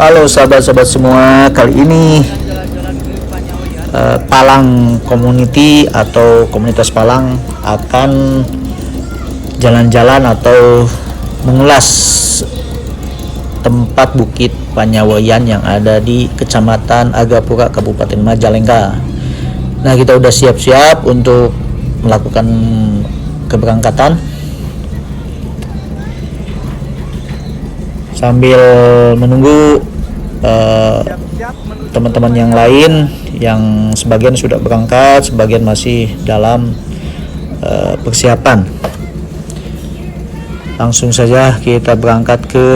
Halo sahabat-sahabat semua, kali ini Palang Community atau komunitas Palang akan jalan-jalan atau mengulas tempat Bukit Panyawoyan yang ada di Kecamatan Agapura, Kabupaten Majalengka. Nah, kita udah siap-siap untuk melakukan keberangkatan. Sambil menunggu teman-teman yang lain yang sebagian sudah berangkat, sebagian masih dalam persiapan. Langsung saja kita berangkat ke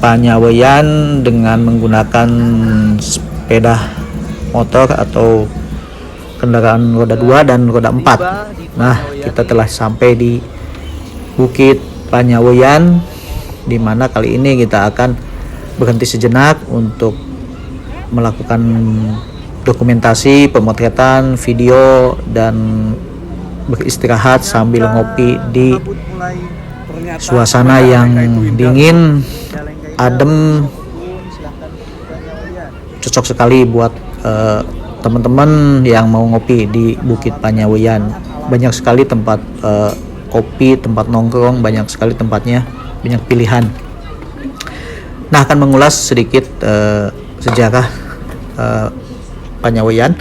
Panyawoyan dengan menggunakan sepeda motor atau kendaraan roda 2 dan roda 4. Nah, kita telah sampai di Bukit Panyawoyan, di mana kali ini kita akan berhenti sejenak untuk melakukan dokumentasi, pemotretan, video, dan beristirahat sambil ngopi di suasana yang dingin, adem, cocok sekali buat teman-teman yang mau ngopi di Bukit Panyawoyan. Banyak sekali tempat kopi, tempat nongkrong, banyak sekali tempatnya, banyak pilihan. Nah, akan mengulas sedikit sejarah Panyawoyan,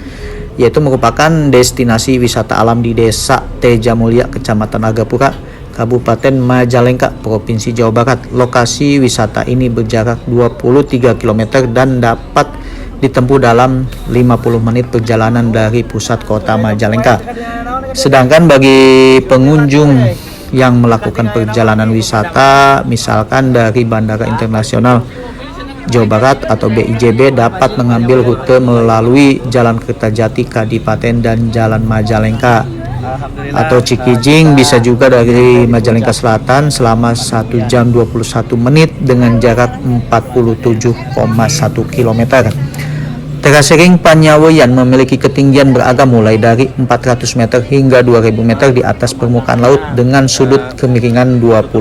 yaitu merupakan destinasi wisata alam di Desa Tejamulya, Kecamatan Agapura, Kabupaten Majalengka, Provinsi Jawa Barat. Lokasi wisata ini berjarak 23 km dan dapat ditempuh dalam 50 menit perjalanan dari pusat kota Majalengka. Sedangkan bagi pengunjung yang melakukan perjalanan wisata, misalkan dari Bandara Internasional Jawa Barat atau BIJB, dapat mengambil rute melalui Jalan Kertajati Kadipaten dan Jalan Majalengka atau Cikijing. Bisa juga dari Majalengka Selatan selama 1 jam 21 menit dengan jarak 47,1 km. Terasering Panyawoyan memiliki ketinggian beragam mulai dari 400 meter hingga 2000 meter di atas permukaan laut dengan sudut kemiringan 25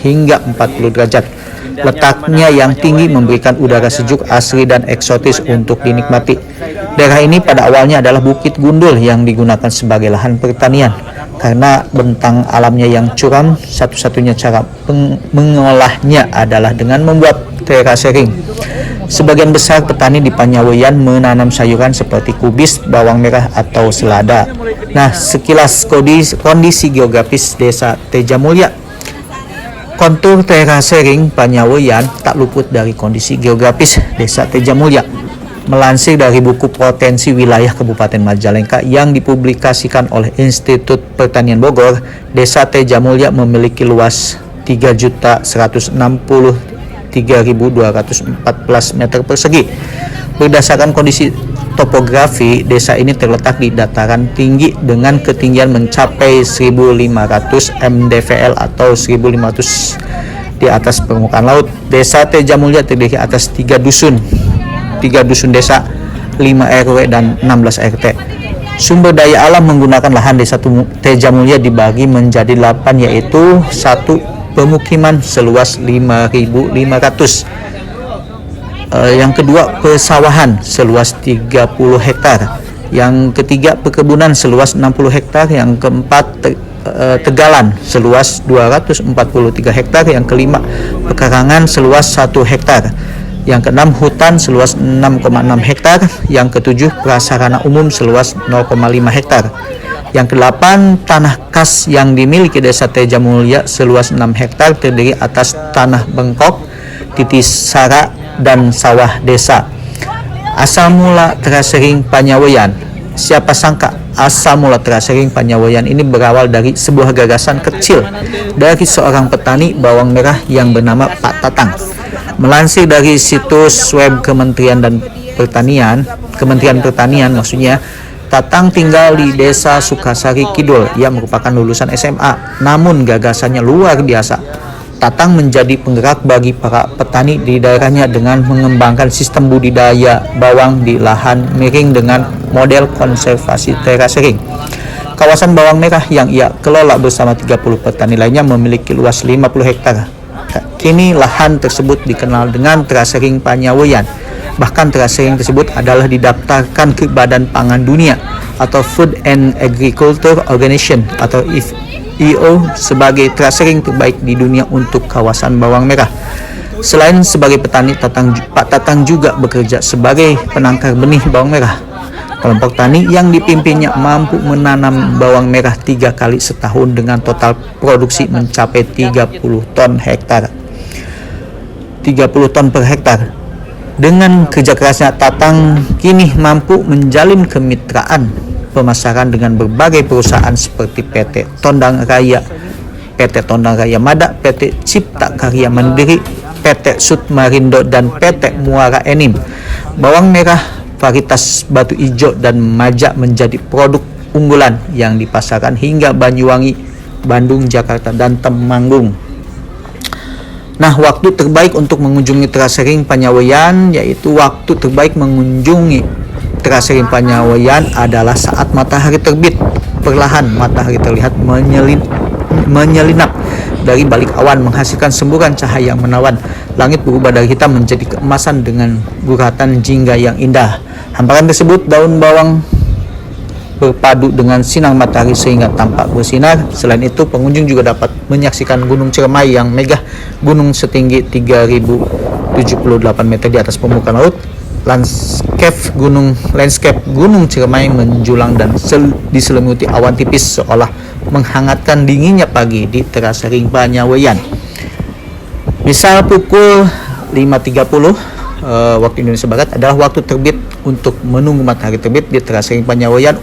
hingga 40 derajat. Letaknya yang tinggi memberikan udara sejuk, asri, dan eksotis untuk dinikmati. Daerah ini pada awalnya adalah Bukit Gundul yang digunakan sebagai lahan pertanian. Karena bentang alamnya yang curam, satu-satunya cara mengolahnya adalah dengan membuat terasering. Sebagian besar petani di Panyawoyan menanam sayuran seperti kubis, bawang merah, atau selada. Nah, sekilas kondisi geografis Desa Tejamulya. Kontur terasering Panyawoyan tak luput dari kondisi geografis Desa Tejamulya. Melansir dari buku Potensi Wilayah Kabupaten Majalengka yang dipublikasikan oleh Institut Pertanian Bogor, Desa Tejamulya memiliki luas 3.163.214 meter persegi. Berdasarkan kondisi topografi, desa ini terletak di dataran tinggi dengan ketinggian mencapai 1.500 mdvl atau 1.500 di atas permukaan laut. Desa Tejamulya terdiri atas 3 dusun desa, 5 RW, dan 16 RT. Sumber daya alam menggunakan lahan Desa Tejamulya dibagi menjadi 8, yaitu 1. Pemukiman seluas 5.500. Yang kedua, persawahan seluas 30 hektar. Yang ketiga, perkebunan seluas 60 hektar. Yang keempat, tegalan seluas 243 hektar. Yang kelima, pekarangan seluas 1 hektar. Yang keenam, hutan seluas 6,6 hektar. Yang ketujuh, prasarana umum seluas 0,5 hektar. Yang kedelapan, tanah kas yang dimiliki Desa Tejamulya seluas 6 hektar terdiri atas tanah bengkok, titis sara, dan sawah desa. Asal mula terasering Panyawoyan. Siapa sangka asal mula terasering Panyawoyan ini berawal dari sebuah gagasan kecil dari seorang petani bawang merah yang bernama Pak Tatang. Melansir dari situs web Kementerian Pertanian maksudnya, Tatang tinggal di Desa Sukasari Kidul. Ia merupakan lulusan SMA, namun gagasannya luar biasa. Tatang menjadi penggerak bagi para petani di daerahnya dengan mengembangkan sistem budidaya bawang di lahan miring dengan model konservasi terasering. Kawasan bawang merah yang ia kelola bersama 30 petani lainnya memiliki luas 50 hektar. Kini lahan tersebut dikenal dengan Trasering Panyaweyan. Bahkan Trasering tersebut adalah didaftarkan ke Badan Pangan Dunia atau Food and Agriculture Organization atau FAO sebagai Trasering terbaik di dunia untuk kawasan bawang merah. Selain sebagai petani, Pak Tatang juga bekerja sebagai penangkar benih bawang merah. Kelompok tani yang dipimpinnya mampu menanam bawang merah 3 kali setahun dengan total produksi mencapai 30 ton per hektar. Dengan kerja kerasnya, Tatang kini mampu menjalin kemitraan pemasaran dengan berbagai perusahaan seperti PT Tondang Raya Mada, PT Cipta Karya Mandiri, PT Sutmarindo, dan PT Muara Enim. Bawang merah varietas batu ijo dan majak menjadi produk unggulan yang dipasarkan hingga Banyuwangi, Bandung, Jakarta, dan Temanggung. Nah, waktu terbaik untuk mengunjungi Trasering Panyaweyan, yaitu waktu terbaik mengunjungi Trasering Panyaweyan adalah saat matahari terbit. Perlahan matahari terlihat menyelinap dari balik awan menghasilkan semburan cahaya yang menawan. Langit berubah dari hitam menjadi keemasan dengan guratan jingga yang indah. Hamparan tersebut daun bawang berpadu dengan sinar matahari sehingga tampak bersinar. Selain itu, pengunjung juga dapat menyaksikan Gunung Ciremai yang megah, gunung setinggi 3078 meter di atas permukaan laut. Landscape Gunung Ciremai menjulang dan diselimuti awan tipis seolah menghangatkan dinginnya pagi di Trasering Panyaweyan. Misal pukul 5.30 waktu Indonesia Barat adalah waktu terbit untuk menunggu matahari terbit di Trasering Panyaweyan.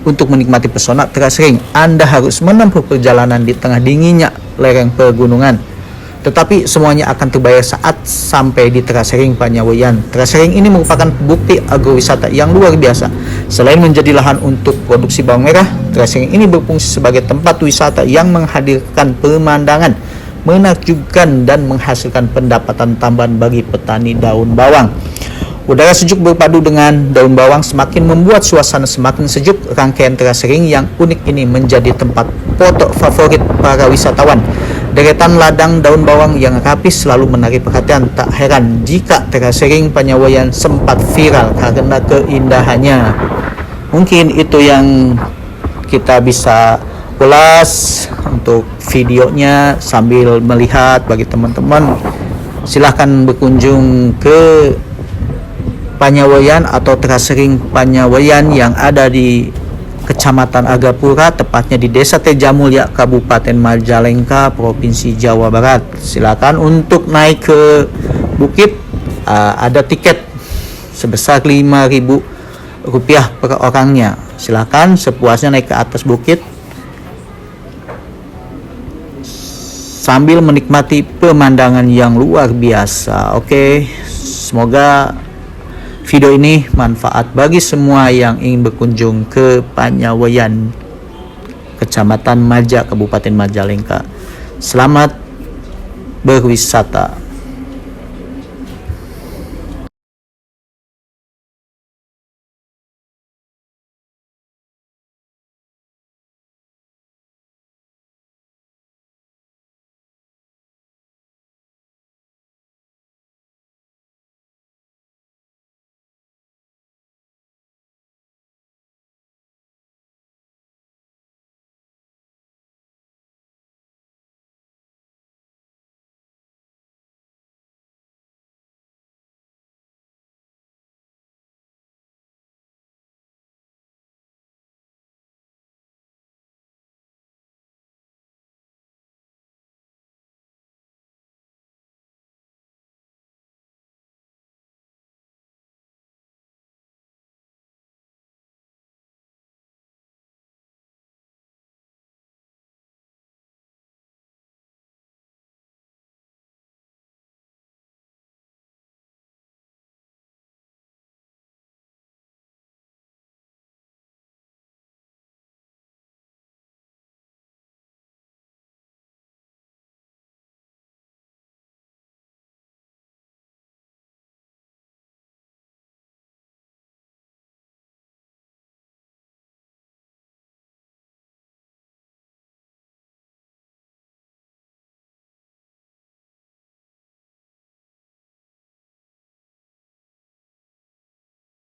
Untuk menikmati pesona Trasering, Anda harus menempuh perjalanan di tengah dinginnya lereng pegunungan. Tetapi semuanya akan terbayar saat sampai di Trasering Panyaweyan. Trasering ini merupakan bukti agrowisata yang luar biasa. Selain menjadi lahan untuk produksi bawang merah, Trasering ini berfungsi sebagai tempat wisata yang menghadirkan pemandangan menakjubkan dan menghasilkan pendapatan tambahan bagi petani daun bawang. Udara sejuk berpadu dengan daun bawang semakin membuat suasana semakin sejuk. Rangkaian Trasering yang unik ini menjadi tempat foto favorit para wisatawan. Deretan ladang daun bawang yang rapi selalu menarik perhatian. Tak heran jika Trasering Panyaweyan sempat viral karena keindahannya. Mungkin itu yang kita bisa ulas untuk videonya sambil melihat. Bagi teman-teman, silahkan berkunjung ke Panyaweyan atau Trasering Panyaweyan yang ada di Kecamatan Agapura, tepatnya di Desa Tejamulya, Kabupaten Majalengka, Provinsi Jawa Barat. Silakan untuk naik ke bukit, ada tiket sebesar Rp5.000 per orangnya. Silakan sepuasnya naik ke atas bukit sambil menikmati pemandangan yang luar biasa. Oke, semoga video ini manfaat bagi semua yang ingin berkunjung ke Panyaweyan, Kecamatan Majak, Kabupaten Majalengka. Selamat berwisata.